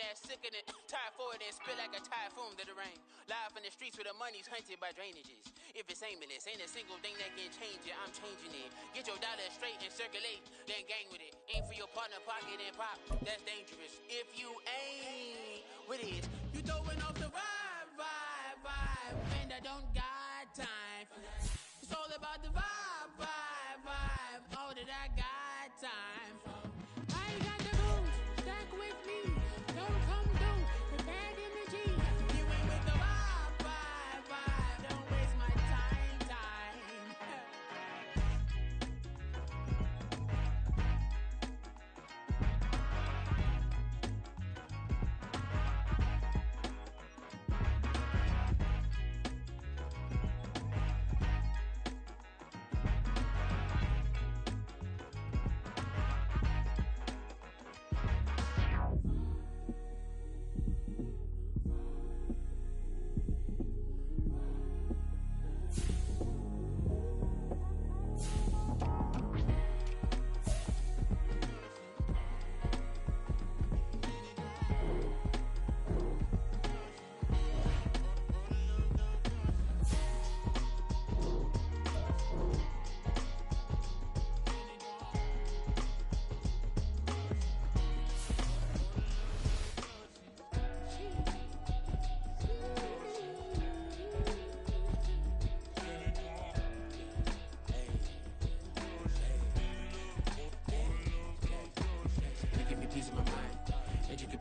ass sicker than tired forward and spit like a typhoon to the rain. Live in the streets where the money's hunted by drainages. If it's aimless, ain't a single thing that can change it. I'm changing it. Get your dollar straight and circulate, then gang with it. Aim for your partner, pocket and pop. That's dangerous. If you ain't with it, you throwing off the vibe, and I don't got time for that. It's all about the vibe. All that I got time for. I ain't got the rules. Stack with me. Don't come through with bad energy. You ain't with the vibe. Don't waste my time.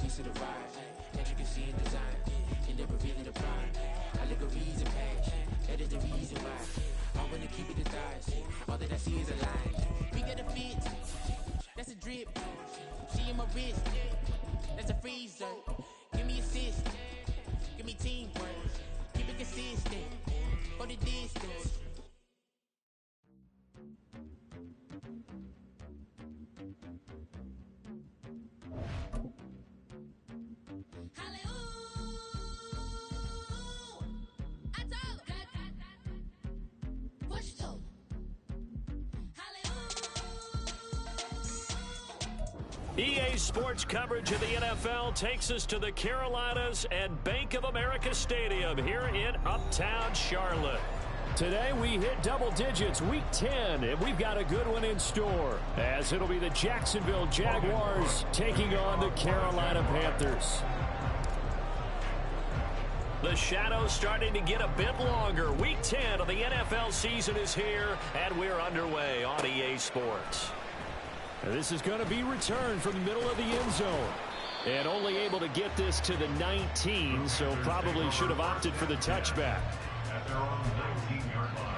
To the vibe, intricacy and design, and they're revealing the prime. Allegories and passion, that is the reason why I wanna keep it in thighs. All that I see is a line. We got a fit, that's a drip. She in my wrist, that's a freezer. Give me assist, give me teamwork. Keep it consistent, for the distance. EA Sports coverage of the NFL takes us to the Carolinas and Bank of America Stadium here in Uptown Charlotte. Today we hit double digits, week 10, and we've got a good one in store, as it'll be the Jacksonville Jaguars taking on the Carolina Panthers. The shadows starting to get a bit longer. Week 10 of the NFL season is here, and we're underway on EA Sports. This is going to be returned from the middle of the end zone. And only able to get this to the 19, so probably should have opted for the touchback. At their own 19-yard line.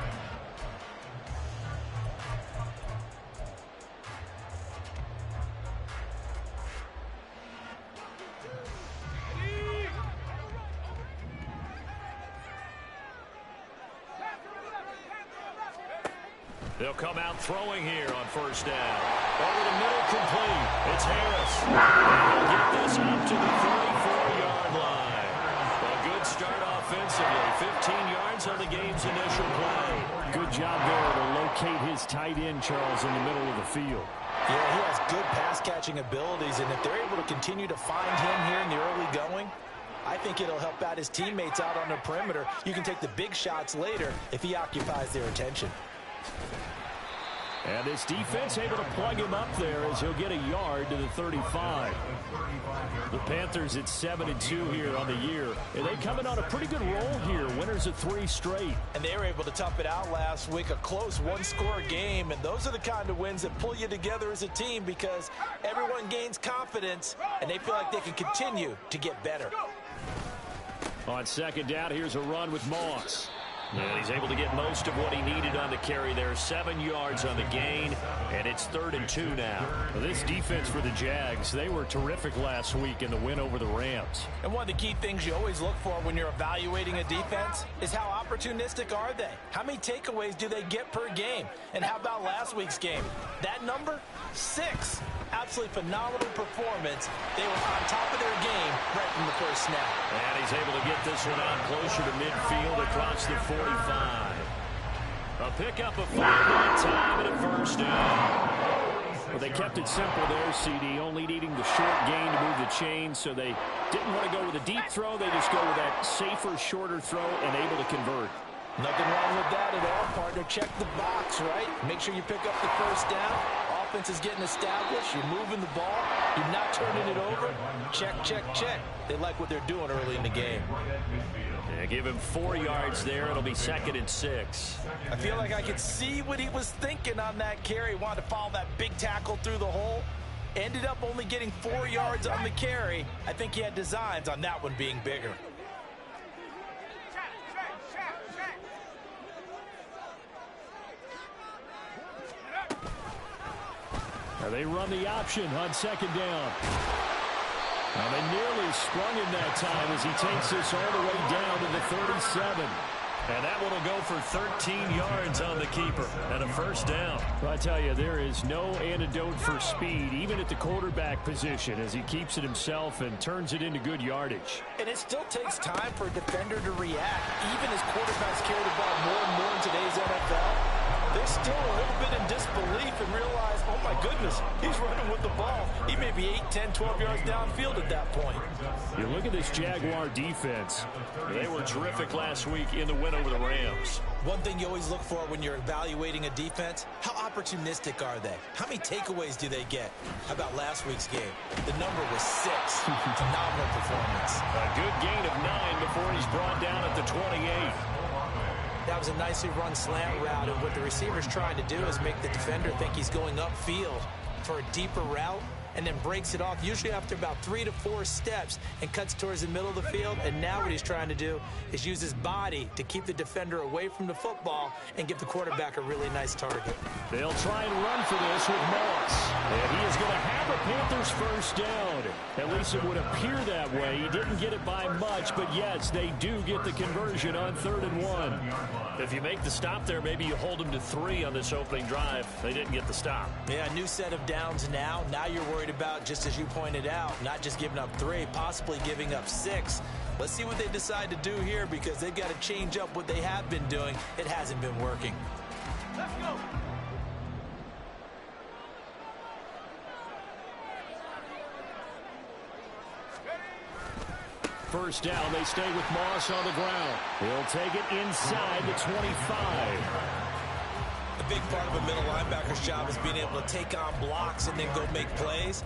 They'll come out throwing here on first down. Over the middle, complete. It's Harris. They'll get this up to the 34-yard line. A good start offensively. 15 yards on the game's initial play. Good job there to locate his tight end, Charles, in the middle of the field. Yeah, he has good pass-catching abilities, and if they're able to continue to find him here in the early going, I think it'll help out his teammates out on the perimeter. You can take the big shots later if he occupies their attention. And this defense able to plug him up there as he'll get a yard to the 35. The Panthers at 7-2 here on the year. And they coming on a pretty good roll here. Winners of 3 straight. And they were able to tough it out last week. A close one-score game. And those are the kind of wins that pull you together as a team because everyone gains confidence and they feel like they can continue to get better. On second down, here's a run with Moss. And he's able to get most of what he needed on the carry there. 7 yards on the gain, and it's 3rd and 2 now. Well, this defense for the Jags, they were terrific last week in the win over the Rams. And one of the key things you always look for when you're evaluating a defense is how opportunistic are they? How many takeaways do they get per game? And how about last week's game? That number? 6. Absolutely phenomenal performance. They were on top of their game right from the first snap. And he's able to get this one out closer to midfield across the 45. A pickup of 5 that time and a first down. Well, they kept it simple there, CD, only needing the short gain to move the chain, so they didn't want to go with a deep throw. They just go with that safer, shorter throw and able to convert. Nothing wrong with that at all, partner. Check the box, right? Make sure you pick up the first down. Offense is getting established. You're moving the ball. You're not turning it over. Check, check, check. They like what they're doing early in the game. Yeah, give him 4 yards there. It'll be 2nd and 6. I feel like I could see what he was thinking on that carry. Wanted to follow that big tackle through the hole. Ended up only getting 4 yards on the carry. I think he had designs on that one being bigger. Now they run the option on 2nd down. Now they nearly sprung him that time as he takes this all the way down to the 37. And that one will go for 13 yards on the keeper and a 1st down. Well, I tell you, there is no antidote for speed, even at the quarterback position, as he keeps it himself and turns it into good yardage. And it still takes time for a defender to react. Even as quarterbacks carry the ball more and more in today's NFL, they're still a little bit in disbelief and realize, oh my goodness, he's running with the ball. He may be 8, 10, 12 yards downfield at that point. You look at this Jaguar defense. They were terrific last week in the win over the Rams. One thing you always look for when you're evaluating a defense, how opportunistic are they? How many takeaways do they get? How about last week's game? The number was 6. Phenomenal performance. A good gain of 9 before he's brought down at the 28. That was a nicely run slant route, and what the receiver's trying to do is make the defender think he's going upfield for a deeper route, and then breaks it off, usually after about 3 to 4 steps, and cuts towards the middle of the field. And now what he's trying to do is use his body to keep the defender away from the football and give the quarterback a really nice target. They'll try and run for this with Moss. And he is going to have a Panthers 1st down. At least it would appear that way. He didn't get it by much, but yes, they do get the conversion on 3rd and 1. If you make the stop there, maybe you hold them to 3 on this opening drive. They didn't get the stop. Yeah, new set of downs now. Now you're worried about, just as you pointed out, not just giving up 3, possibly giving up 6. Let's see what they decide to do here, because they've got to change up what they have been doing. It hasn't been working. Let's go. First down, they stay with Moss on the ground. He'll take it inside the 25. A big part of a middle linebacker's job is being able to take on blocks and then go make plays.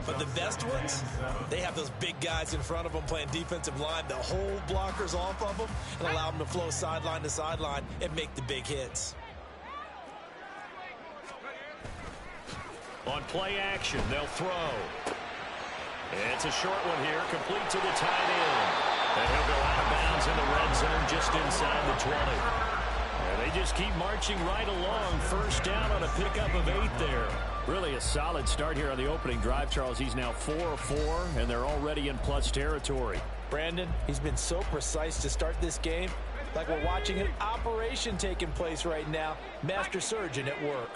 But the best ones, they have those big guys in front of them playing defensive line that hold blockers off of them and allow them to flow sideline to sideline and make the big hits. On play action, they'll throw. It's a short one here, complete to the tight end. And he'll go out of bounds in the red zone just inside the 20. And they just keep marching right along. First down on a pickup of 8 there. Really a solid start here on the opening drive, Charles. He's now 4 of 4, and they're already in plus territory. Brandon, he's been so precise to start this game, like we're watching an operation taking place right now. Master surgeon at work.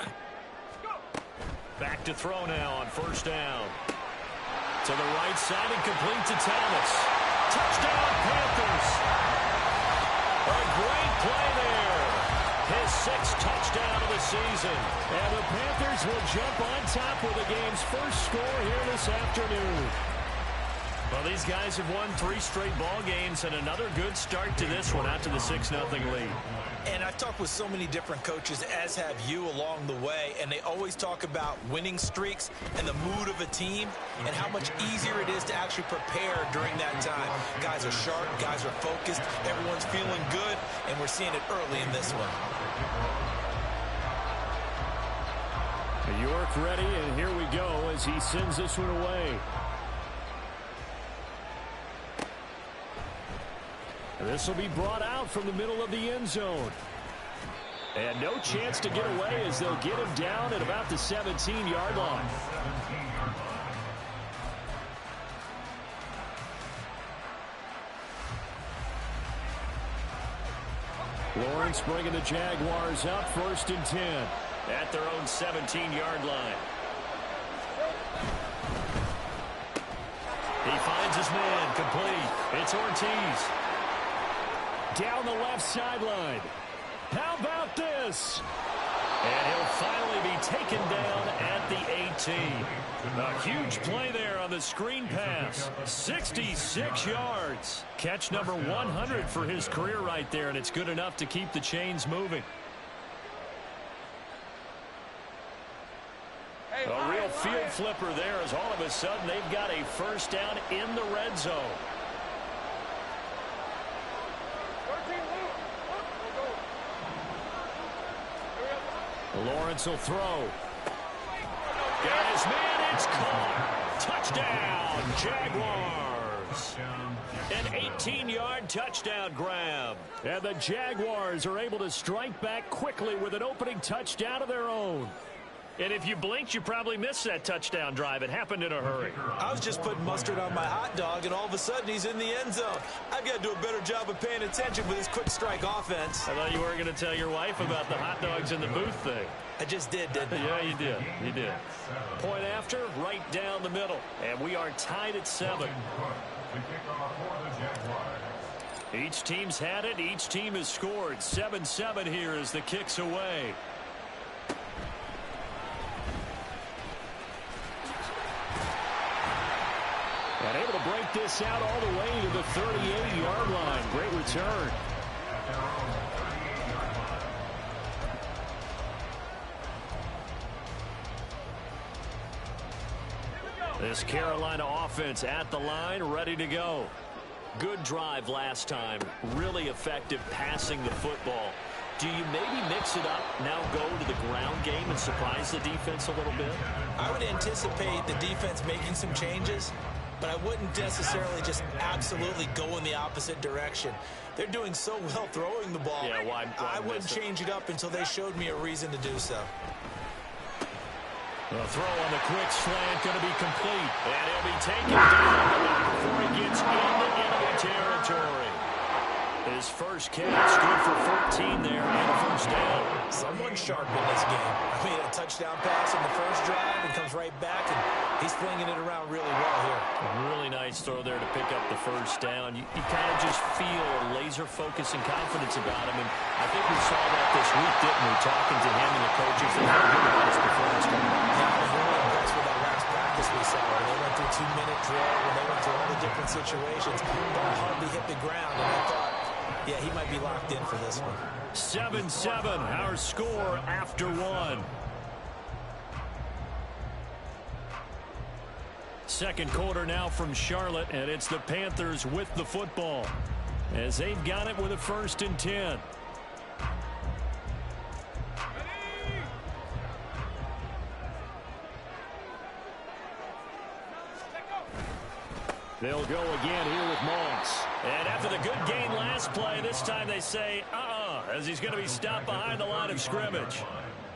Back to throw now on first down. To the right side and complete to Thomas. Touchdown, Panthers. A great play there. His 6th touchdown of the season. And the Panthers will jump on top with the game's first score here this afternoon. Well, these guys have won 3 straight ball games, and another good start to this one out to the 6-0 lead. And I've talked with so many different coaches, as have you, along the way, and they always talk about winning streaks and the mood of a team and how much easier it is to actually prepare during that time. Guys are sharp, guys are focused, everyone's feeling good, and we're seeing it early in this one. York ready, and here we go as he sends this one away. This will be brought out from the middle of the end zone. And no chance to get away as they'll get him down at about the 17-yard line. Lawrence bringing the Jaguars up, 1st and 10. At their own 17-yard line. He finds his man, complete. It's Ortiz. Down the left sideline. How about this? And he'll finally be taken down at at the 18. A huge play there on the screen pass. 66 yards. Catch number 100 for his career right there, and it's good enough to keep the chains moving. A real field flipper there as all of a sudden they've got a first down in the red zone. Lawrence will throw. Got his man, it's caught. Touchdown, Jaguars. An 18-yard touchdown grab. And the Jaguars are able to strike back quickly with an opening touchdown of their own. And if you blinked, you probably missed that touchdown drive. It happened in a hurry. I was just putting mustard on my hot dog, and all of a sudden he's in the end zone. I've got to do a better job of paying attention with this quick strike offense. I thought you weren't going to tell your wife about the hot dogs in the booth thing. I just did, didn't I? Yeah, you did. You did. Point after, right down the middle. And we are tied at 7. Each team's had it. Each team has scored. 7-7 here as the kick's away. And able to break this out all the way to the 38-yard line. Great return. This Carolina offense at the line, ready to go. Good drive last time. Really effective passing the football. Do you maybe mix it up, now go to the ground game and surprise the defense a little bit? I would anticipate the defense making some changes, but I wouldn't necessarily just absolutely go in the opposite direction. They're doing so well throwing the ball. Yeah, why I wouldn't change it up until they showed me a reason to do so. The throw on the quick slant going to be complete. And he'll be taken down before he gets into enemy territory. His first catch, good for 14 there, and a first down. Someone's sharp in this game. I mean, a touchdown pass on the first drive and comes right back, and he's flinging it around really well here. A really nice throw there to pick up the first down. You kind of just feel a laser focus and confidence about him, and I think we saw that this week, didn't we? Talking to him and the coaches, they felt good about his performance coming up. Yeah, I was really impressed with that last practice we saw. When they went through 2-minute drill, when they went through all the different situations, ball hardly hit the ground, and I thought, yeah, he might be locked in for this one. 7-7, our score after 1. Second quarter now from Charlotte, and it's the Panthers with the football as they've got it with a 1st and 10. They'll go again here with Moss. And after the good gain last play, this time they say, as he's going to be stopped behind the line of scrimmage.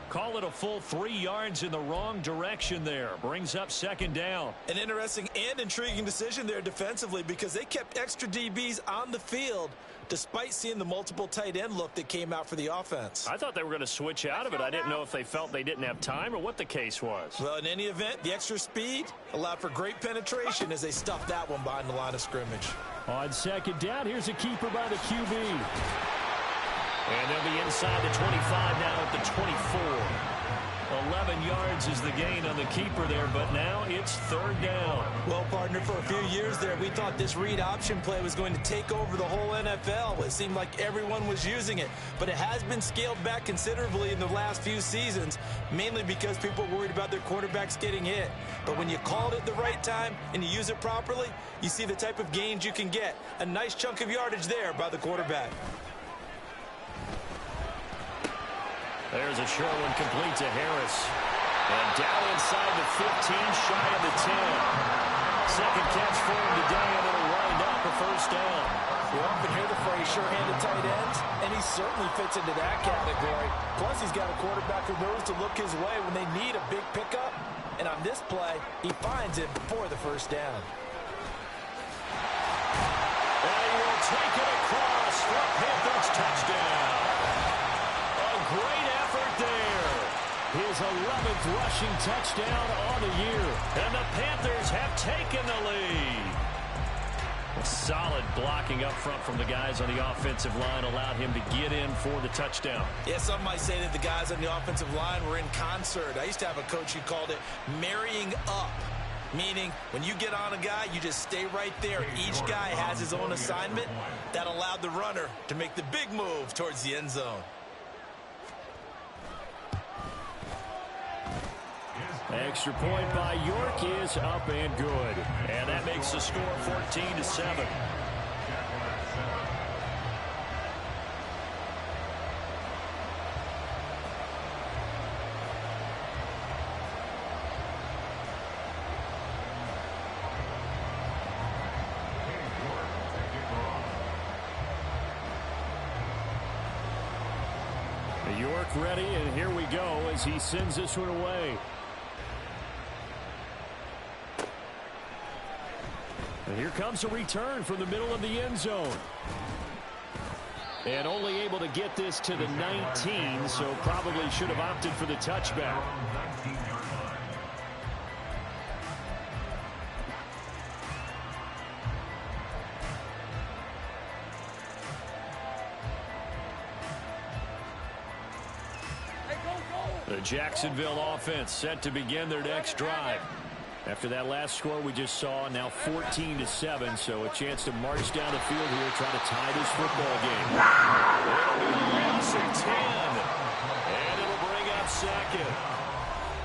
Call it a full 3 yards in the wrong direction there. Brings up 2nd down. An interesting and intriguing decision there defensively because they kept extra DBs on the field despite seeing the multiple tight end look that came out for the offense. I thought they were going to switch out of it. I didn't know if they felt they didn't have time or what the case was. Well, in any event, the extra speed allowed for great penetration as they stuffed that one behind the line of scrimmage. On 2nd down, here's a keeper by the QB. And they'll be inside the 25 now at the 24. 11 yards is the gain on the keeper there, but now it's 3rd down. Well, partner, for a few years there, we thought this read option play was going to take over the whole NFL. It seemed like everyone was using it, but it has been scaled back considerably in the last few seasons, mainly because people are worried about their quarterbacks getting hit. But when you call it at the right time and you use it properly, you see the type of gains you can get. A nice chunk of yardage there by the quarterback. There's a short one complete to Harris. And down inside the 15, shy of the 10. Second catch for him today, and it'll wind up a first down. You often hear the phrase sure-handed tight ends, and he certainly fits into that category. Plus, he's got a quarterback who knows to look his way when they need a big pickup. And on this play, he finds it for the first down. And he will take it across for a Panthers touchdown. A great effort there. His 11th rushing touchdown on the year. And the Panthers have taken the lead. Solid blocking up front from the guys on the offensive line allowed him to get in for the touchdown. Yeah, some might say that the guys on the offensive line were in concert. I used to have a coach who called it marrying up, meaning when you get on a guy, you just stay right there. Each guy has his own assignment. That allowed the runner to make the big move towards the end zone. Extra point by York is up and good. And that makes the score 14-7. York ready, and here we go as he sends this one away. And here comes a return from the middle of the end zone. And only able to get this to the 19, so probably should have opted for the touchback. The Jacksonville offense set to begin their next drive. After that last score we just saw, now 14-7, so a chance to march down the field here, try to tie this football game. It'll be a loss of 10, and it'll bring up second.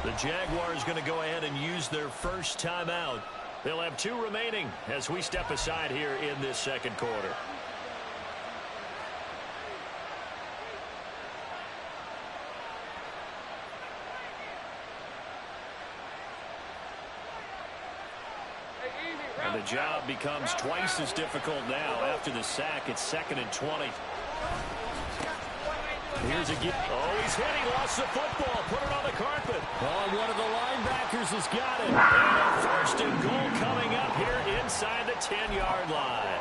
The Jaguars going to go ahead and use their first timeout. They'll have 2 remaining as we step aside here in this second quarter. And the job becomes twice as difficult now after the sack. It's 2nd and 20. Here's a oh, he's hit. He lost the football. Put it on the carpet. Oh, and one of the linebackers has got it. And a 1st and goal coming up here inside the 10-yard line.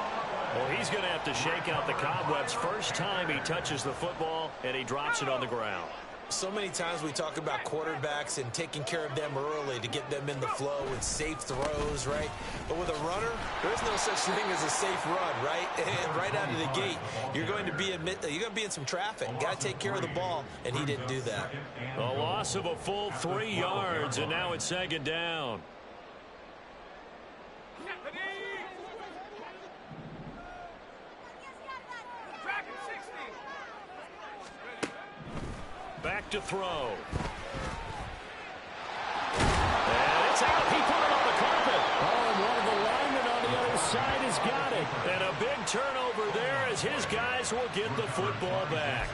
Well, he's going to have to shake out the cobwebs. First time he touches the football, and he drops it on the ground. So many times we talk about quarterbacks and taking care of them early to get them in the flow with safe throws, right? But with a runner, there's no such thing as a safe run, right? And right out of the gate, you're going to be in some traffic. Got to take care of the ball, and he didn't do that. A loss of a full 3 yards, and now it's 2nd down. Back to throw. And it's out. He put it on the carpet. Oh, and one of the linemen on the other side has got it. And a big turnover there as his guys will get the football back.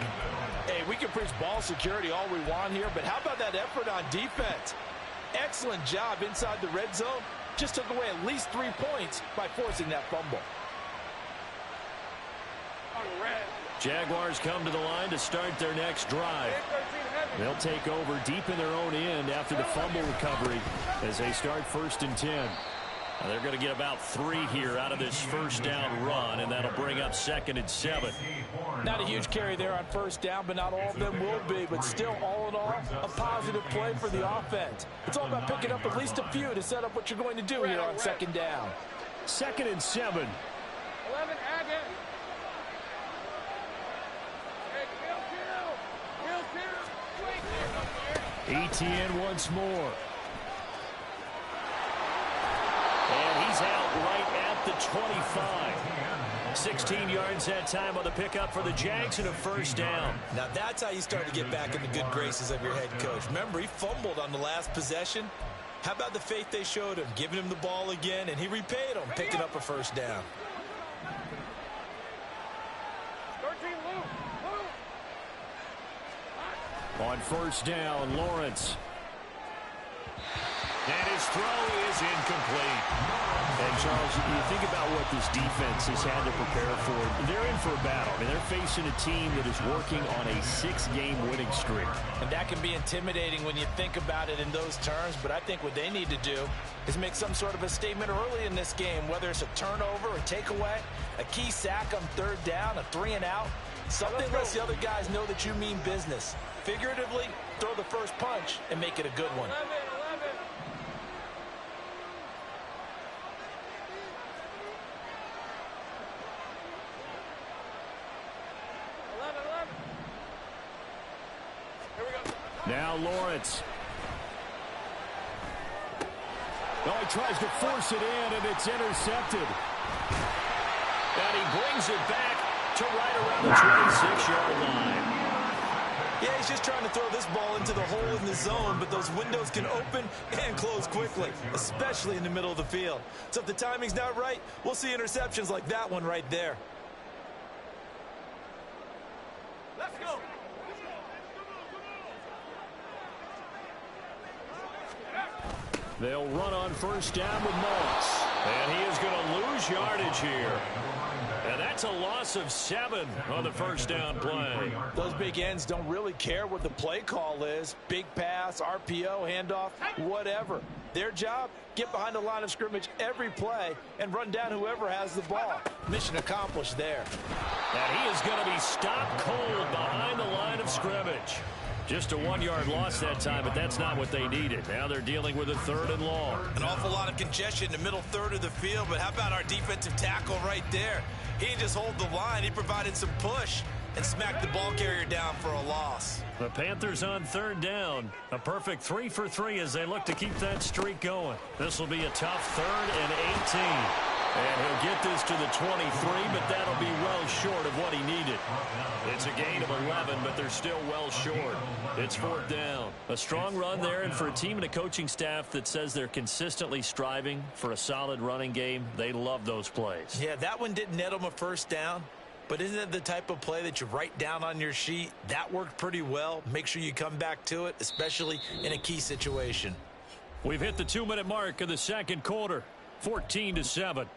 Hey, we can preach ball security all we want here, but how about that effort on defense? Excellent job inside the red zone. Just took away at least 3 points by forcing that fumble. Jaguars come to the line to start their next drive. They'll take over deep in their own end after the fumble recovery as they start 1st and 10. Now they're going to get about 3 here out of this first down run, and that'll bring up 2nd and 7. Not a huge carry there on first down, but not all of them will be. But still, all in all, a positive play for the offense. It's all about picking up at least a few to set up what you're going to do here on 2nd down. 2nd and 7. 11, Agate. 18 once more. And he's out right at the 25. 16 yards that time on the pickup for the Jags and a 1st down. Now that's how you start to get back in the good graces of your head coach. Remember, he fumbled on the last possession. How about the faith they showed him, giving him the ball again, and he repaid them, picking up a 1st down. 13, Luke. On 1st down, Lawrence. And his throw is incomplete. And, Charles, you think about what this defense has had to prepare for. They're in for a battle. I mean, they're facing a team that is working on a 6-game winning streak. And that can be intimidating when you think about it in those terms, but I think what they need to do is make some sort of a statement early in this game, whether it's a turnover, a takeaway, a key sack on 3rd down, a 3 and out. Something lets the other guys know that you mean business. Figuratively, throw the first punch and make it a good one. 11. Now Lawrence. Oh, he tries to force it in, and it's intercepted. And he brings it back to right around the 26-yard line. Yeah, he's just trying to throw this ball into the hole in the zone, but those windows can open and close quickly, especially in the middle of the field. So if the timing's not right, we'll see interceptions like that one right there. Let's go. They'll run on first down with Moss. And he is going to lose yardage here. And that's a loss of 7 on the first down play. Those big ends don't really care what the play call is. Big pass, RPO, handoff, whatever. Their job, get behind the line of scrimmage every play and run down whoever has the ball. Mission accomplished there. And he is going to be stopped cold behind the line of scrimmage. Just a 1-yard loss that time, but that's not what they needed. Now they're dealing with a 3rd and long. An awful lot of congestion in the middle third of the field, but how about our defensive tackle right there? He didn't just hold the line, he provided some push and smacked the ball carrier down for a loss. The Panthers on 3rd down. A perfect 3 for 3 as they look to keep that streak going. This will be a tough 3rd and 18. And he'll get this to the 23, but that'll be well short of what he needed. It's a gain of 11, but they're still well short. It's 4th down. A strong run there, and for a team and a coaching staff that says they're consistently striving for a solid running game, they love those plays. Yeah, that one didn't net them a first down, but isn't it the type of play that you write down on your sheet? That worked pretty well. Make sure you come back to it, especially in a key situation. We've hit the 2-minute mark of the second quarter, 14-7.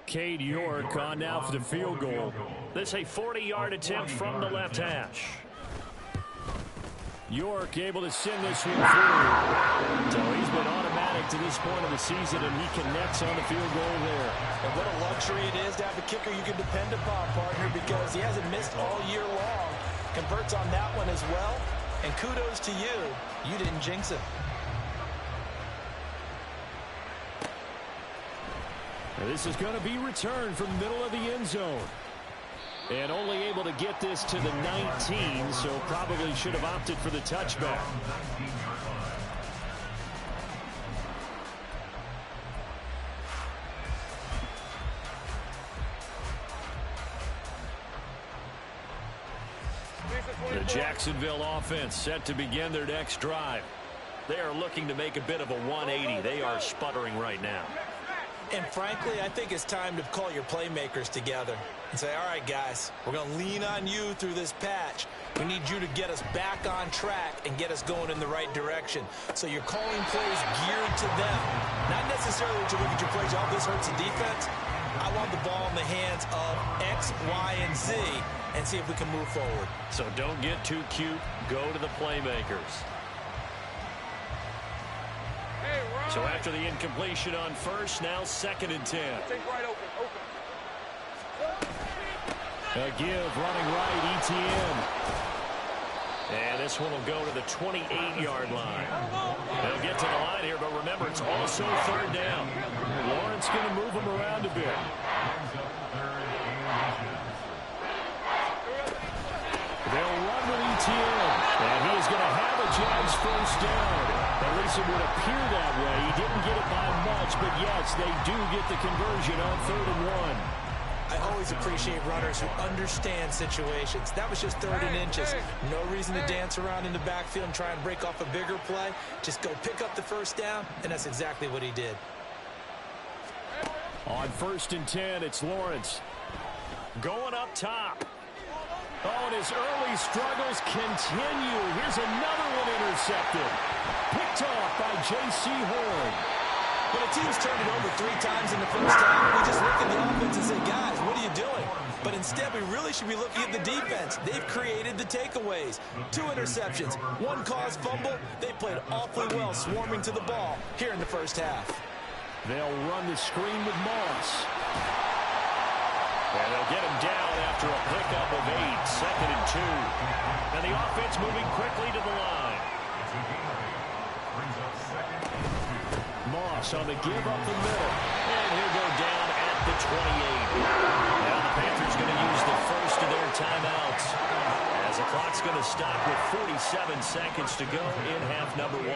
Cade York on now for the field goal. This a 40-yard attempt from the left hash. York able to send this one through. So he's been automatic to this point of the season, and he connects on the field goal there. And what a luxury it is to have a kicker you can depend upon, partner, because he hasn't missed all year long. Converts on that one as well. And kudos to you. You didn't jinx it. This is going to be returned from the middle of the end zone. And only able to get this to the 19, so probably should have opted for the touchback. The Jacksonville offense set to begin their next drive. They are looking to make a bit of a 180. They are sputtering right now. And frankly, I think it's time to call your playmakers together and say, all right, guys, we're going to lean on you through this patch. We need you to get us back on track and get us going in the right direction. So you're calling plays geared to them. Not necessarily to look at your plays, oh, this hurts the defense. I want the ball in the hands of X, Y, and Z and see if we can move forward. So don't get too cute. Go to the playmakers. So after the incompletion on first, now 2nd and 10. Take right open. A give running right, Etienne. And this one will go to the 28-yard line. They'll get to the line here, but remember, it's also 3rd down. Lawrence going to move him around a bit. They'll run with Etienne. And he is going to have a Jags first down. At least it would appear that way. He didn't get it by much, but yes, they do get the conversion on 3rd and 1. I always appreciate runners who understand situations. That was just 3rd and inches. No reason to dance around in the backfield and try and break off a bigger play. Just go pick up the first down, and that's exactly what he did. On 1st and 10, it's Lawrence. Going up top. Oh, and his early struggles continue. Here's another one intercepted. Picked off by J.C. Horn. When a team's turned it over 3 times in the first half, we just look at the offense and say, guys, what are you doing? But instead, we really should be looking at the defense. They've created the takeaways. 2 interceptions, 1 caused fumble. They played awfully well swarming to the ball here in the first half. They'll run the screen with Moss. And they'll get him down after a pickup of 8, 2nd and 2. And the offense moving quickly to the line. Moss on the give up the middle. And he'll go down at the 28. Now the Panthers going to use the first of their timeouts, as the clock's going to stop with 47 seconds to go in half number 1.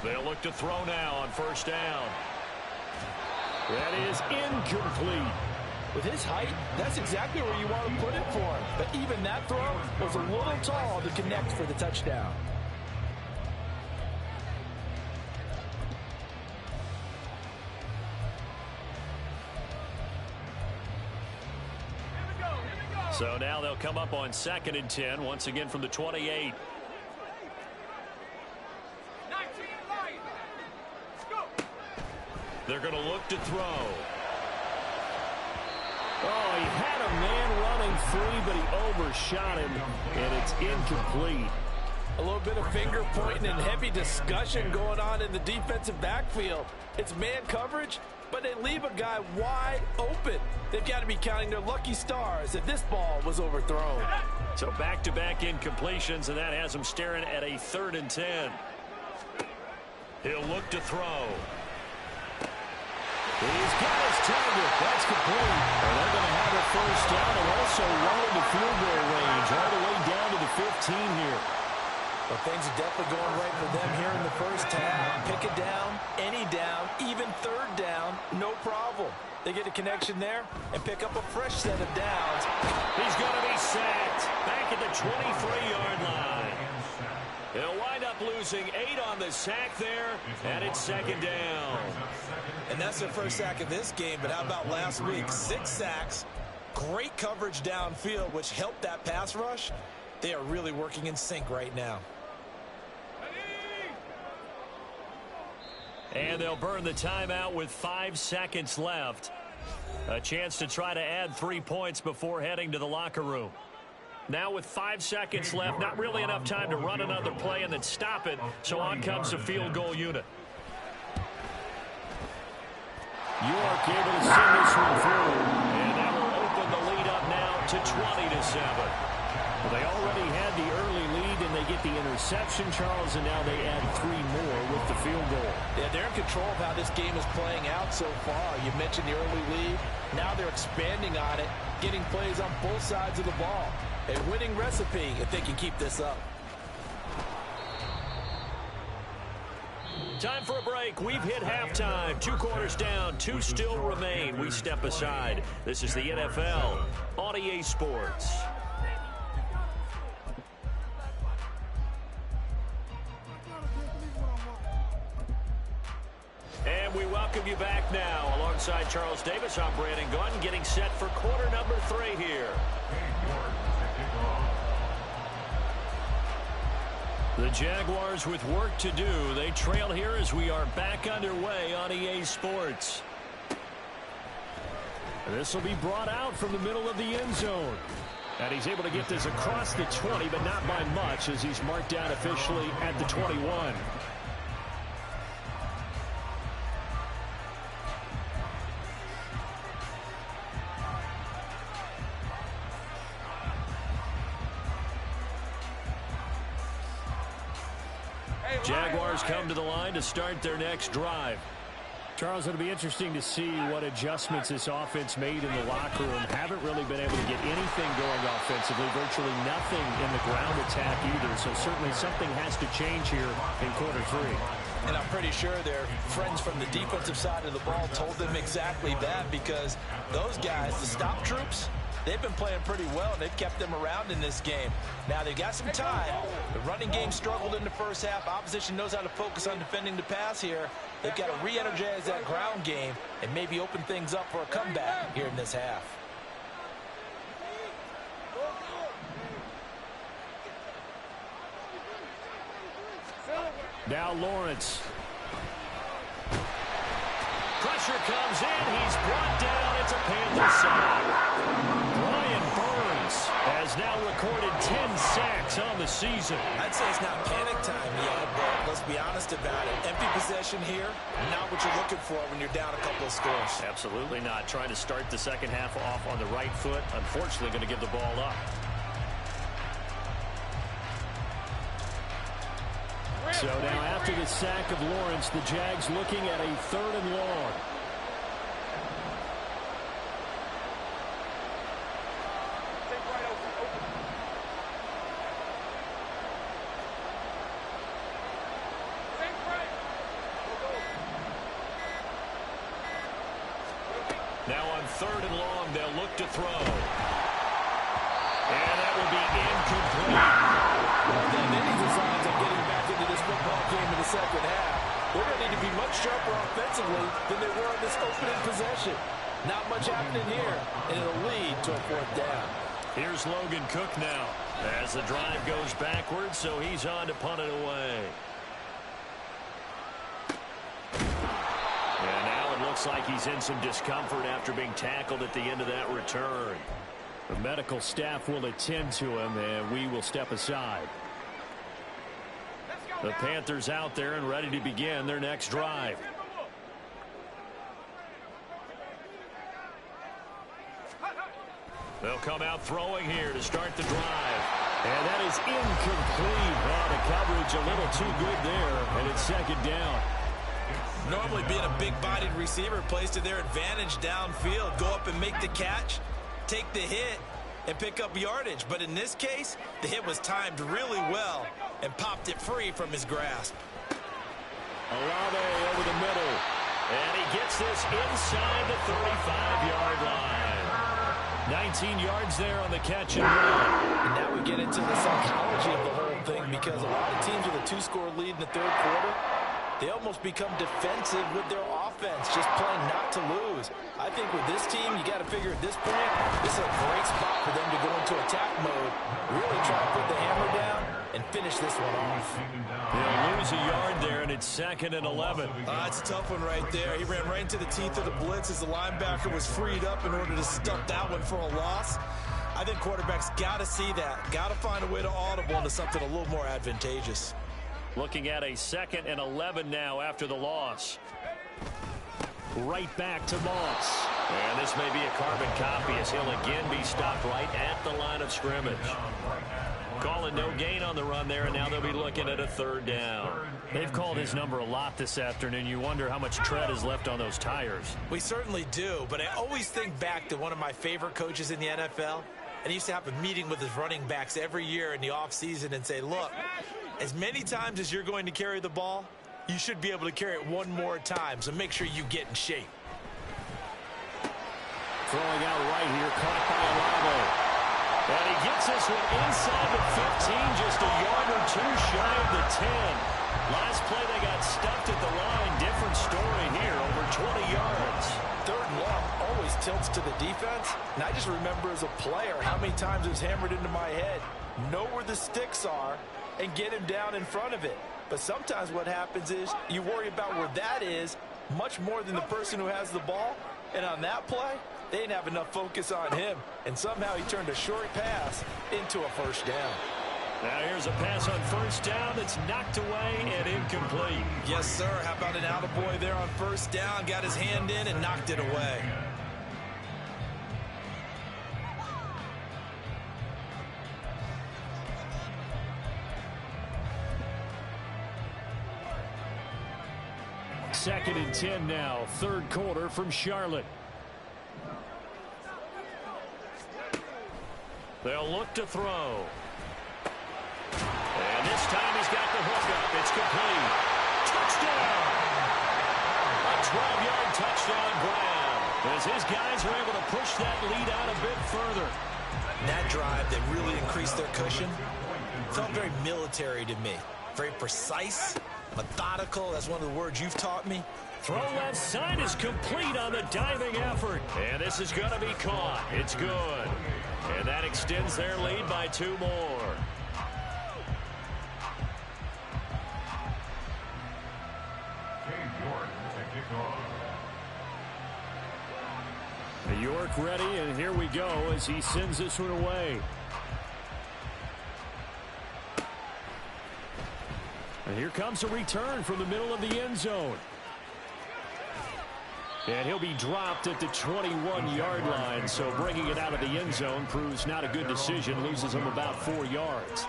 They'll look to throw now on first down. That is incomplete. With his height, that's exactly where you want to put it for him. But even that throw was a little tall to connect for the touchdown. So now they'll come up on 2nd and 10, once again from the 28. They're going to look to throw. Oh, he had a man running free, but he overshot him, and it's incomplete. A little bit of finger pointing and heavy discussion going on in the defensive backfield. It's man coverage, but they leave a guy wide open. They've got to be counting their lucky stars that this ball was overthrown. So back-to-back incompletions, and that has him staring at a 3rd and 10. He'll look to throw. He's got his target. That's complete. And they're going to have a first down and also run into field goal range all the way down to the 15 here. Well, things are definitely going right for them here in the first half. Pick it down, any down, even 3rd down, no problem. They get a connection there and pick up a fresh set of downs. He's going to be sacked back at the 23-yard line. He'll wind up losing 8 on the sack there, and it's 2nd down. And that's their first sack of this game, but how about last week? 6 sacks, great coverage downfield, which helped that pass rush. They are really working in sync right now. And they'll burn the timeout with 5 seconds left. A chance to try to add 3 points before heading to the locker room. Now with 5 seconds left, not really enough time to run another play and then stop it, so on comes the field goal unit. York able to send this one through, and that will open the lead up now to 20-7. Well, they already had the early lead, and they get the interception, Charles, and now they add 3 more with the field goal. Yeah, they're in control of how this game is playing out so far. You mentioned the early lead. Now they're expanding on it, getting plays on both sides of the ball. A winning recipe if they can keep this up. Time for a break. We've hit halftime. 2 quarters down. 2 still remain. We step aside. This is the NFL on EA Sports. And we welcome you back now. Alongside Charles Davis, I'm Brandon Gunn, getting set for quarter number 3 here. The Jaguars with work to do. They trail here as we are back underway on EA Sports. This will be brought out from the middle of the end zone. And he's able to get this across the 20, but not by much, as he's marked down officially at the 21. Jaguars come to the line to start their next drive. Charles, it'll be interesting to see what adjustments this offense made in the locker room. Haven't really been able to get anything going offensively, virtually nothing in the ground attack either. So certainly something has to change here in quarter 3. And I'm pretty sure their friends from the defensive side of the ball told them exactly that, because those guys, the stop troops, they've been playing pretty well, and they've kept them around in this game. Now, they've got some time. The running game struggled in the first half. Opposition knows how to focus on defending the pass here. They've got to re-energize that ground game and maybe open things up for a comeback here in this half. Now Lawrence. Pressure comes in. He's brought down. It's a Panther sack. Brian Burns has now recorded 10 sacks on the season. I'd say it's not panic time yet, but let's be honest about it. Empty possession here, not what you're looking for when you're down a couple of scores. Absolutely not. Trying to start the second half off on the right foot. Unfortunately, going to give the ball up. So now after the sack of Lawrence, the Jags looking at a 3rd and long. Now on 3rd and long, they'll look to throw. And that will be incomplete. Then any designs on getting back into this football game in the second half. They're going to need to be much sharper offensively than they were on this opening possession. Not much happening here, and it'll lead to a 4th down. Here's Logan Cook now as the drive goes backwards, so he's on to punt it away. And now it looks like he's in some discomfort after being tackled at the end of that return. The medical staff will attend to him, and we will step aside. The Panthers out there and ready to begin their next drive. They'll come out throwing here to start the drive. And that is incomplete. Oh, the coverage a little too good there, and it's 2nd down. Normally being a big-bodied receiver plays to their advantage downfield. Go up and make the catch, take the hit, and pick up yardage. But in this case, the hit was timed really well and popped it free from his grasp. Olave over the middle. And he gets this inside the 35-yard line. 19 yards there on the catch and run. And now we get into the psychology of the whole thing, because a lot of teams with a 2-score lead in the 3rd quarter, they almost become defensive with their offense, just playing not to lose. I think with this team, you got to figure at this point, this is a great spot for them to go into attack mode, really try to put the hammer down and finish this one off. They'll lose a yard there, and it's 2nd and 11. It's a tough one right there. He ran right into the teeth of the blitz as the linebacker was freed up in order to stuff that one for a loss. I think quarterbacks got to see that, got to find a way to audible into something a little more advantageous. Looking at a 2nd and 11 now after the loss. Right back to Moss. And this may be a carbon copy as he'll again be stopped right at the line of scrimmage. Calling no gain on the run there, and now they'll be looking at a 3rd down. They've called his number a lot this afternoon. You wonder how much tread is left on those tires. We certainly do, but I always think back to one of my favorite coaches in the NFL, and he used to have a meeting with his running backs every year in the offseason and say, look, as many times as you're going to carry the ball, you should be able to carry it one more time, so make sure you get in shape. Throwing out right here, caught by Olave. And he gets this one inside the 15, just a yard or two shy of the 10. Last play they got stuffed at the line. Different story here, over 20 yards. 3rd and long always tilts to the defense, and I just remember as a player how many times it was hammered into my head. Know where the sticks are and get him down in front of it. But sometimes what happens is you worry about where that is much more than the person who has the ball. And on that play, they didn't have enough focus on him. And somehow he turned a short pass into a 1st down. Now here's a pass on 1st down that's knocked away and incomplete. Yes, sir. How about an attaboy there on 1st down? Got his hand in and knocked it away. Second and 10 now, 3rd quarter from Charlotte. They'll look to throw. And this time he's got the hook up. It's complete. Touchdown! A 12-yard touchdown grab, as his guys are able to push that lead out a bit further. That drive that really increased their cushion felt very military to me. Very precise, methodical. That's one of the words you've taught me. Throw left side is complete on the diving effort. And this is going to be caught. It's good. And that extends their lead by 2 more. York ready, and here we go as he sends this one away. And here comes a return from the middle of the end zone. And he'll be dropped at the 21-yard line, so bringing it out of the end zone proves not a good decision, loses him about 4 yards.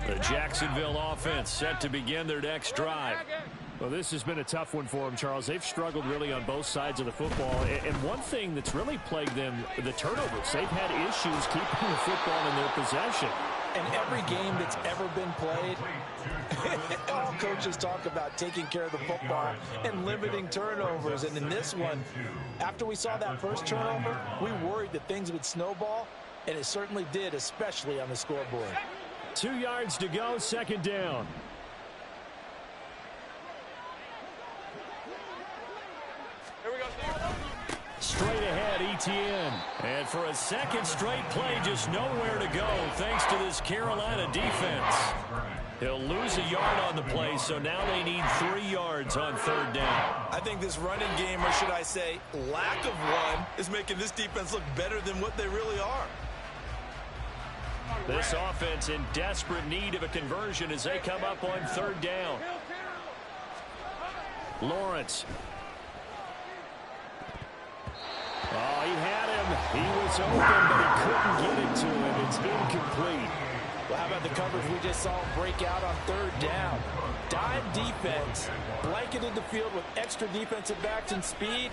The Jacksonville offense set to begin their next drive. Well, this has been a tough one for them, Charles. They've struggled really on both sides of the football. And one thing that's really plagued them, the turnovers. They've had issues keeping the football in their possession. In every game that's ever been played, all coaches talk about taking care of the football and limiting turnovers. And in this one, after we saw that first turnover, we worried that things would snowball, and it certainly did, especially on the scoreboard. 2 yards to go, second down. Here we go. Straight ahead, Etienne. And for a second straight play, just nowhere to go thanks to this Carolina defense. He'll lose a yard on the play, so now they need 3 yards on third down. I think this running game, or should I say lack of one, is making this defense look better than what they really are. This offense in desperate need of a conversion as they come up on third down. Lawrence. Oh, he had him. He was open, but he couldn't get it to him. It's incomplete. Well, how about the coverage we just saw him break out on third down? Dime defense, blanketed the field with extra defensive backs and speed,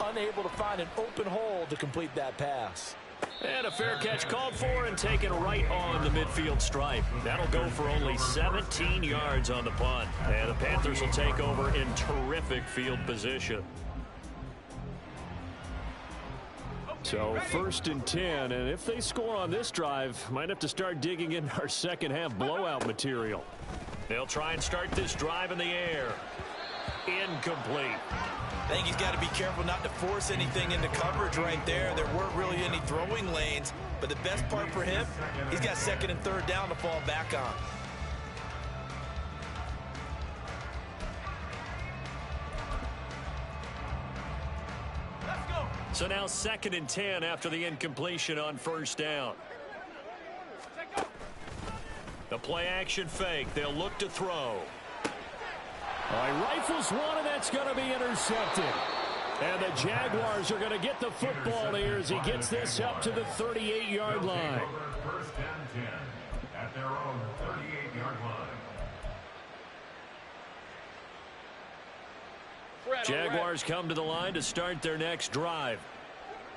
unable to find an open hole to complete that pass. And a fair catch called for and taken right on the midfield stripe. That'll go for only 17 yards on the punt. And the Panthers will take over in terrific field position. So 1st and 10, and if they score on this drive, might have to start digging in our second half blowout material. They'll try and start this drive in the air. Incomplete. I think he's got to be careful not to force anything into coverage right there. There weren't really any throwing lanes, but the best part for him, he's got 2nd and 3rd down to fall back on. So now 2nd and 10 after the incompletion on 1st down. The play action fake. They'll look to throw. All right, rifles one, and that's going to be intercepted. And the Jaguars are going to get the football here as he gets this up to the 38-yard line. 1st and 10 at their own 38-yard line. Jaguars come to the line to start their next drive.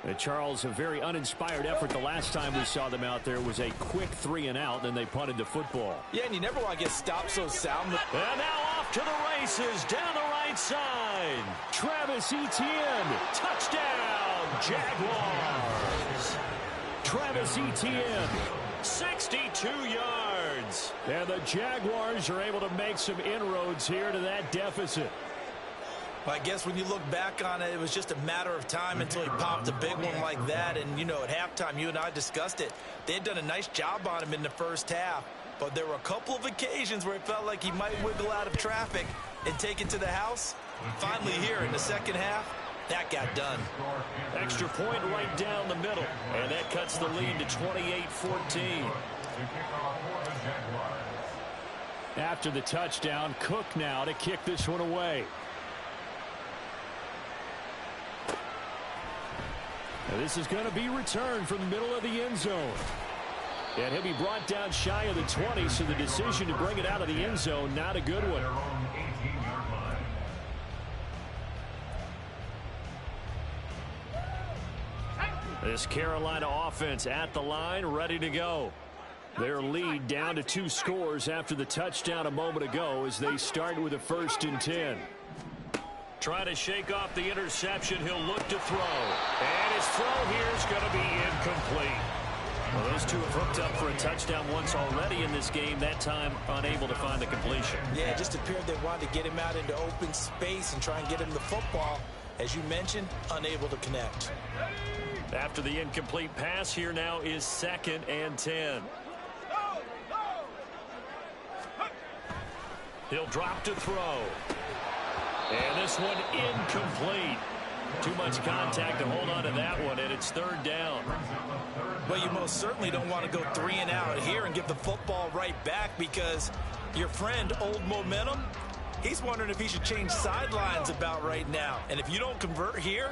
And Charles, a very uninspired effort the last time we saw them out there was a quick 3-and-out, and then they punted the football. Yeah, and you never want to get stopped so soundly. And now off to the races down the right side. Travis Etienne, touchdown, Jaguars. Travis Etienne, 62 yards. And the Jaguars are able to make some inroads here to that deficit. I guess when you look back on it, it was just a matter of time until he popped a big one like that. And, you know, at halftime, you and I discussed it. They had done a nice job on him in the first half. But there were a couple of occasions where it felt like he might wiggle out of traffic and take it to the house. Finally here in the second half, that got done. Extra point right down the middle. And that cuts the lead to 28-14. After the touchdown, Cook now to kick this one away. Now this is going to be returned from the middle of the end zone. And he'll be brought down shy of the 20, so the decision to bring it out of the end zone, not a good one. This Carolina offense at the line, ready to go. Their lead down to 2 scores after the touchdown a moment ago as they start with a 1st and 10. Trying to shake off the interception. He'll look to throw. And his throw here is going to be incomplete. Well, those two have hooked up for a touchdown once already in this game, that time unable to find the completion. Yeah, it just appeared they wanted to get him out into open space and try and get him the football. As you mentioned, unable to connect. After the incomplete pass, here now is 2nd and 10. He'll drop to throw. And this one incomplete. Too much contact to hold on to that one, and it's 3rd down. Well, you most certainly don't want to go 3-and-out here and give the football right back because your friend, Old Momentum, he's wondering if he should change sidelines about right now. And if you don't convert here,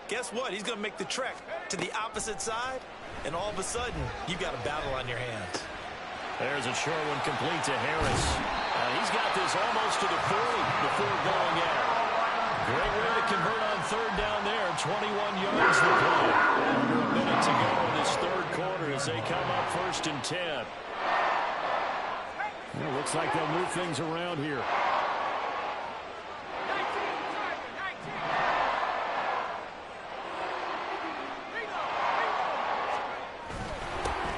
guess what? He's going to make the trek to the opposite side, and all of a sudden, you've got a battle on your hands. There's a short one complete to Harris. He's got this almost to the 40 before going out. Great way to convert on third down there. 21 yards to play. Under a minute to go in this third quarter as they come up 1st and 10. Well, looks like they'll move things around here.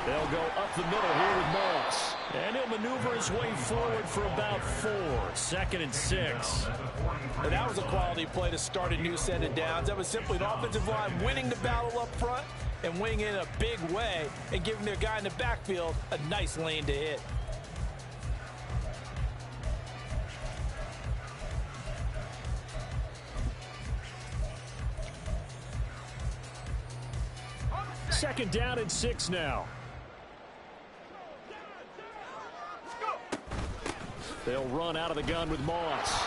They'll go up the middle here with Moss. And he'll maneuver his way forward for about 4. 2nd and 6. And that was a quality play to start a new set of downs. That was simply the offensive line winning the battle up front and winning in a big way and giving their guy in the backfield a nice lane to hit. Second down and 6 now. They'll run out of the gun with Moss.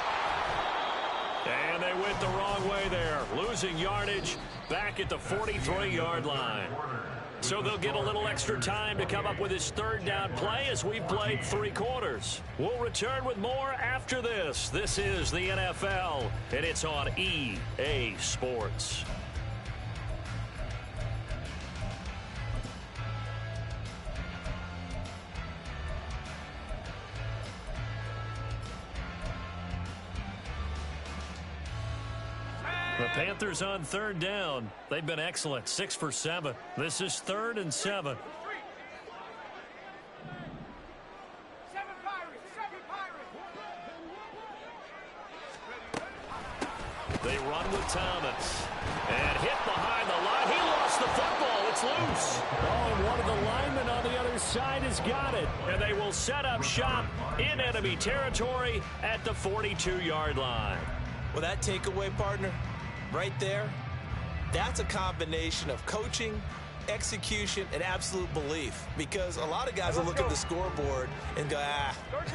And they went the wrong way there. Losing yardage back at the 43-yard line. So they'll get a little extra time to come up with his third down play as we've played 3 quarters. We'll return with more after this. This is the NFL, and it's on EA Sports. The Panthers on third down. They've been excellent. 6 for 7. This is 3rd and 7. They run with Thomas. And hit behind the line. He lost the football. It's loose. Oh, and one of the linemen on the other side has got it. And they will set up shop in enemy territory at the 42-yard line. Well, that takeaway, partner, right there, that's a combination of coaching, execution, and absolute belief. Because a lot of guys will look at the scoreboard and go,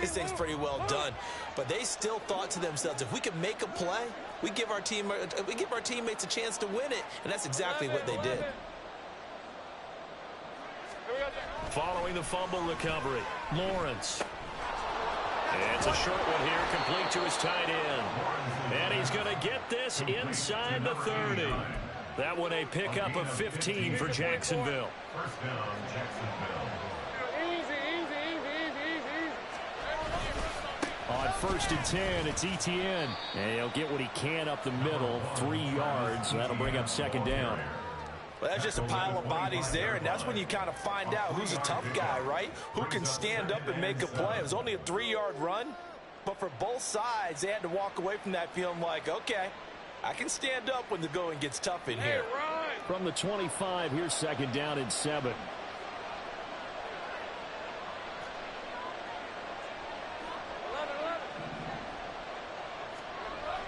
this thing's pretty well done. But they still thought to themselves, if we can make a play, we give our teammates a chance to win it. And that's exactly what they did. Following the fumble recovery, Lawrence. It's a short one here, complete to his tight end. And he's going to get this inside the 30. That one a pickup of 15 for Jacksonville. First down, Jacksonville. On 1st and 10, it's Etienne. And he'll get what he can up the middle, 3 yards. That'll bring up 2nd down. Well, that's just a pile of bodies there, and that's when you kind of find out who's a tough guy, right? Who can stand up and make a play. It was only a 3-yard run, but for both sides, they had to walk away from that feeling like, okay, I can stand up when the going gets tough in here. From the 25, here's 2nd down and 7.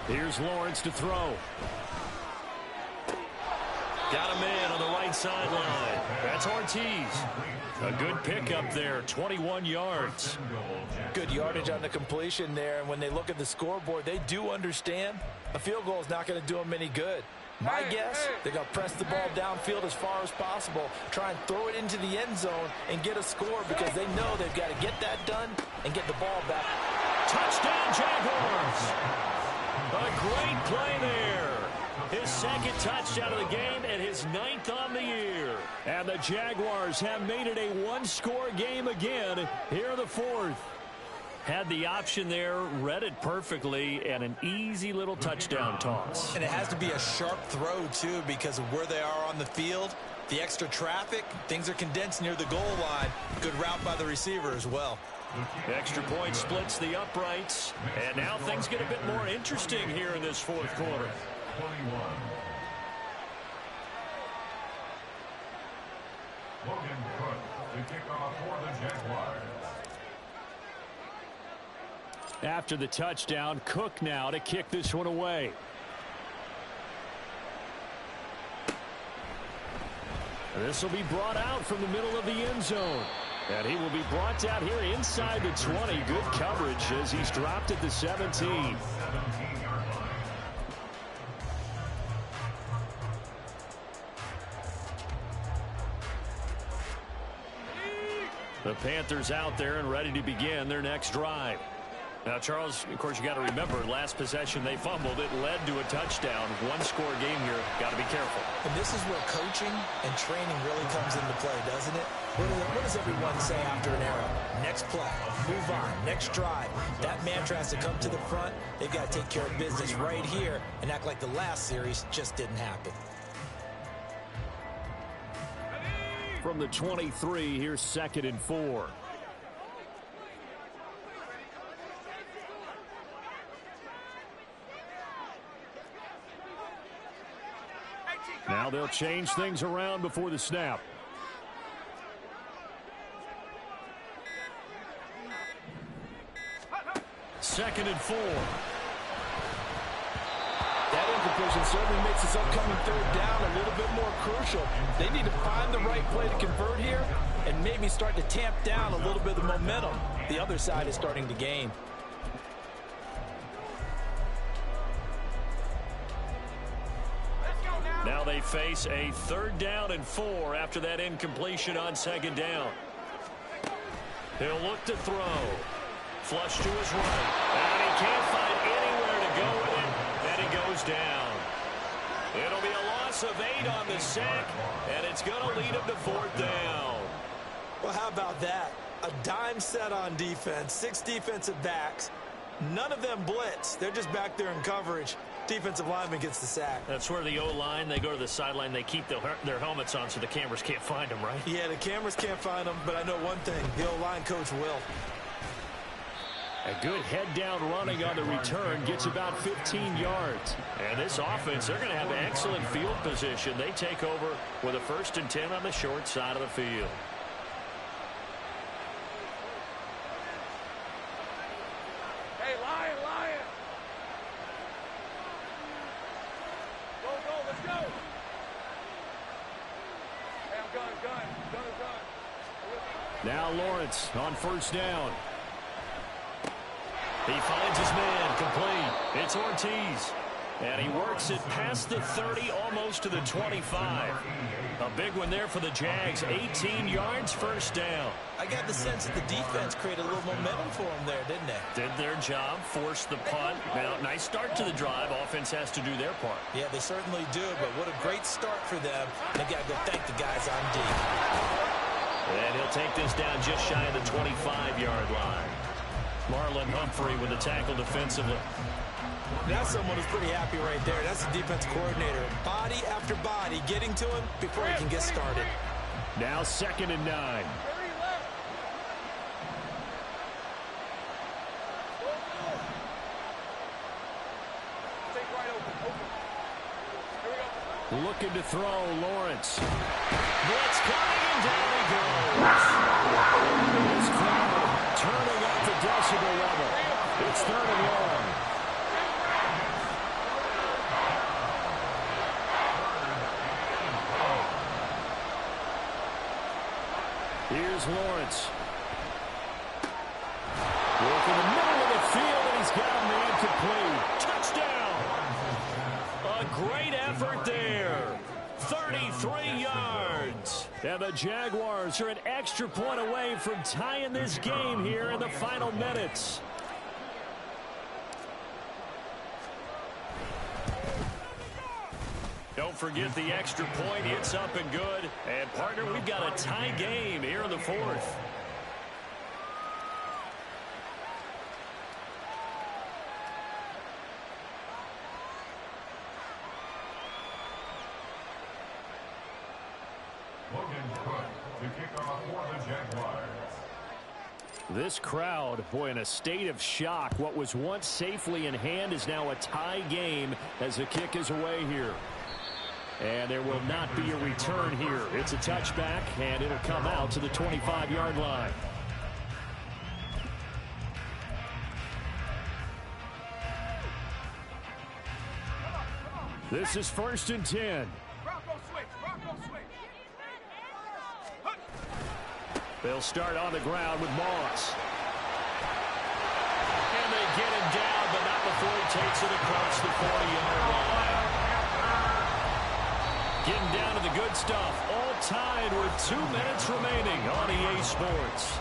Here's Lawrence to throw. Got him in on the right sideline. That's Ortiz. A good pickup there, 21 yards. Good yardage on the completion there, and when they look at the scoreboard, they do understand a field goal is not going to do them any good. My guess, they're going to press the ball downfield as far as possible, try and throw it into the end zone and get a score because they know they've got to get that done and get the ball back. Touchdown, Jaguars! A great play there. His 2nd touchdown of the game and his 9th on the year. And the Jaguars have made it a 1-score game again here in the 4th. Had the option there, read it perfectly, and an easy little touchdown toss. And it has to be a sharp throw, too, because of where they are on the field. The extra traffic, things are condensed near the goal line. Good route by the receiver as well. Extra point splits the uprights. And now things get a bit more interesting here in this 4th quarter. 21. Logan Cook to kick off for the Jaguars. After the touchdown, Cook now to kick this one away. This will be brought out from the middle of the end zone. And he will be brought down here inside the 20. Good coverage as he's dropped at the 17. The Panthers out there and ready to begin their next drive. Now, Charles, of course, you got to remember, last possession they fumbled. It led to a touchdown. One-score game here. Got to be careful. And this is where coaching and training really comes into play, doesn't it? What does everyone say after an error? Next play, move on, next drive. That mantra has to come to the front. They've got to take care of business right here and act like the last series just didn't happen. From the 23, here's 2nd and 4. Now they'll change things around before the snap. Second and 4. That incompletion certainly makes this upcoming third down a little bit more crucial. They need to find the right play to convert here and maybe start to tamp down a little bit of the momentum the other side is starting to gain. Now they face a 3rd down and 4 after that incompletion on 2nd down. He'll look to throw. Flush to his right. And he can't find anywhere to go with it. And he goes down. It'll be a loss of 8 on the sack, and it's going to lead him to 4th down. Well, how about that? A dime set on defense, 6 defensive backs. None of them blitz. They're just back there in coverage. Defensive lineman gets the sack. That's where the O-line, they go to the sideline, they keep their helmets on so the cameras can't find them, right? Yeah, the cameras can't find them, but I know one thing. The O-line coach will. A good head-down running on the return gets about 15 yards. And this offense, they're going to have excellent field position. They take over with a 1st and 10 on the short side of the field. Hey, Lion, Lion. Go, go, let's go. Hey, I'm gun. Now Lawrence on 1st down. He finds his man, complete. It's Ortiz. And he works it past the 30, almost to the 25. A big one there for the Jags. 18 yards, 1st down. I got the sense that the defense created a little momentum for them there, didn't they? Did their job, forced the punt. Now, nice start to the drive. Offense has to do their part. Yeah, they certainly do, but what a great start for them. They got to go thank the guys on D. And he'll take this down just shy of the 25-yard line. Marlon Humphrey with the tackle defensively. That's someone who's pretty happy right there. That's the defense coordinator. Body after body getting to him before he can get started. Now 2nd and 9. Looking to throw, Lawrence. Blitz coming, and down he goes. This crowd turning up the decibel level. It's 3rd and long. Here's Lawrence. Work in the middle of the field, and he's got a man complete. Touchdown! A great effort there. 33 yards. And the Jaguars are an extra point away from tying this game here in the final minutes. Don't forget the extra point. It's up and good. And, partner, we've got a tie game here in the 4th. This crowd, boy, in a state of shock. What was once safely in hand is now a tie game as the kick is away here. And there will not be a return here. It's a touchback, and it'll come out to the 25-yard line. This is 1st and 10. They'll start on the ground with Moss. And they get him down, but not before he takes it across the 40-yard line. Getting down to the good stuff. All tied with 2 minutes remaining on EA Sports.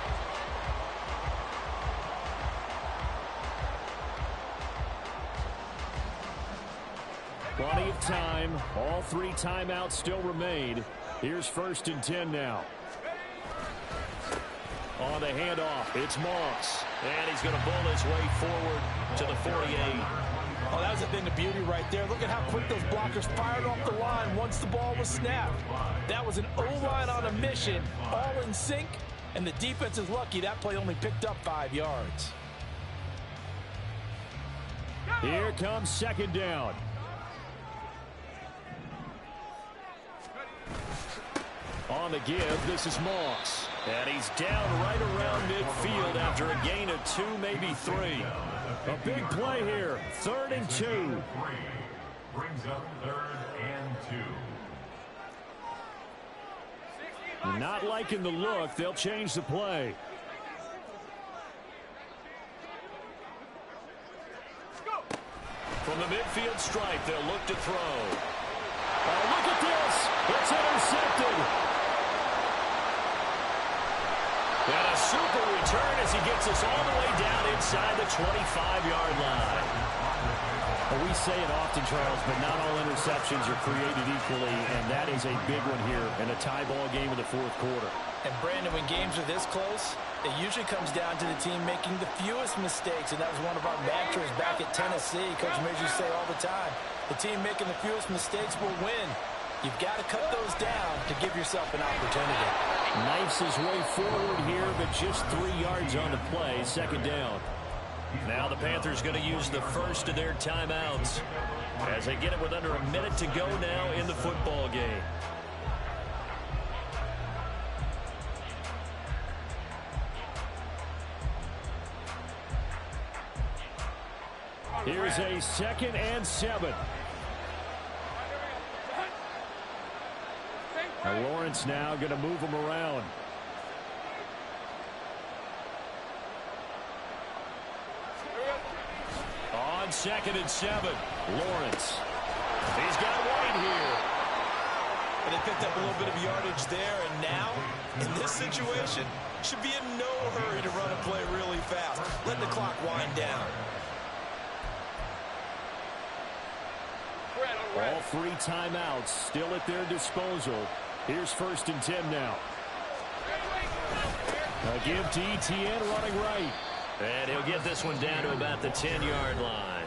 Plenty of time. All 3 timeouts still remain. Here's 1st and 10 now. On the handoff, it's Moss. And he's going to bull his way forward to the 48. Oh, that was a thing of beauty right there. Look at how quick those blockers fired off the line once the ball was snapped. That was an O-line on a mission, all in sync, and the defense is lucky that play only picked up 5 yards. Here comes 2nd down. On the give, this is Moss. And he's down right around midfield after a gain of 2, maybe 3. A big play here. 3rd and 2. Brings up 3rd and 2. Not liking the look. They'll change the play. From the midfield stripe, they'll look to throw. Oh, look at this. It's intercepted. And a super return as he gets us all the way down inside the 25-yard line. Well, we say it often, Charles, but not all interceptions are created equally, and that is a big one here in a tie ball game in the 4th quarter. And, Brandon, when games are this close, it usually comes down to the team making the fewest mistakes, and that was one of our mantras back at Tennessee. Coach Major say all the time, the team making the fewest mistakes will win. You've got to cut those down to give yourself an opportunity. Knifes his way forward here, but just 3 yards on the play. 2nd down. Now the Panthers going to use the first of their timeouts as they get it with under a minute to go now in the football game. Here's a 2nd and 7. Now Lawrence now going to move him around. On 2nd and 7, Lawrence. He's got White here. And they picked up a little bit of yardage there, and now, in this situation, should be in no hurry to run a play really fast. Let the clock wind down. All 3 timeouts still at their disposal. Here's 1st and 10 now. A give to Etienne running right. And he'll get this one down to about the 10-yard line.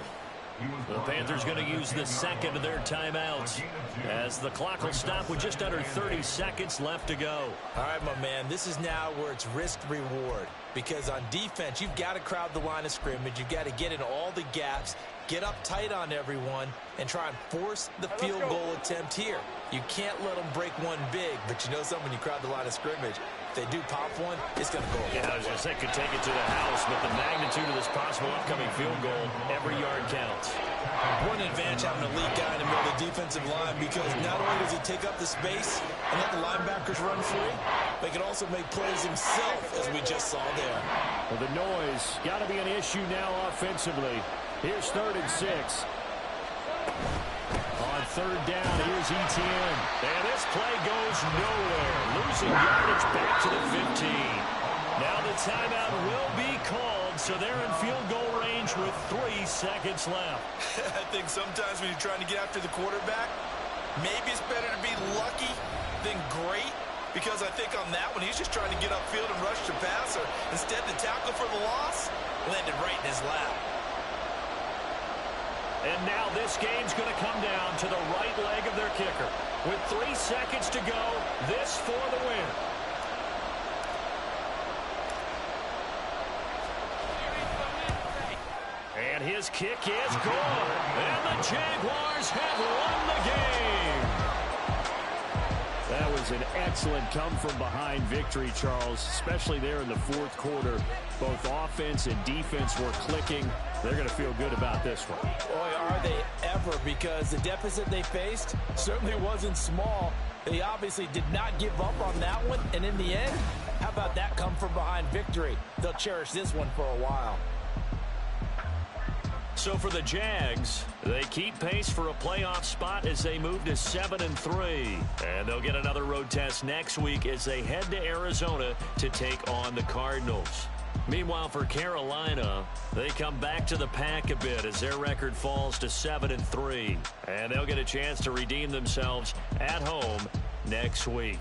The Panthers going to use the 2nd of their timeouts as the clock will stop with just under 30 seconds left to go. All right, my man, this is now where it's risk-reward. Because on defense, you've got to crowd the line of scrimmage. You've got to get in all the gaps, get up tight on everyone, and try and force the field goal attempt here. You can't let them break one big, but you know something, when you crowd the line of scrimmage, if they do pop one, it's going to go. Yeah, I was going to say could take it to the house, but the magnitude of this possible upcoming field goal, every yard counts. One advantage having an elite guy in the middle of the defensive line, because not only does he take up the space and let the linebackers run free, but he can also make plays himself, as we just saw there. Well, the noise got to be an issue now offensively. Here's 3rd and 6. On 3rd down, here's Etienne. And this play goes nowhere. Losing yardage back to the 15. Now the timeout will be called, so they're in field goal range with 3 seconds left. I think sometimes when you're trying to get after the quarterback, maybe it's better to be lucky than great, because I think on that one, he's just trying to get upfield and rush the passer. Instead, the tackle for the loss landed right in his lap. And now this game's going to come down to the right leg of their kicker. With 3 seconds to go, this for the win. And his kick is good. And the Jaguars have won the game. That was an excellent come-from-behind victory, Charles, especially there in the 4th quarter. Both offense and defense were clicking. They're going to feel good about this one. Boy, are they ever, because the deficit they faced certainly wasn't small. They obviously did not give up on that one, and in the end, how about that come-from-behind victory? They'll cherish this one for a while. So for the Jags, they keep pace for a playoff spot as they move to 7-3. And they'll get another road test next week as they head to Arizona to take on the Cardinals. Meanwhile, for Carolina, they come back to the pack a bit as their record falls to 7-3. And they'll get a chance to redeem themselves at home next week.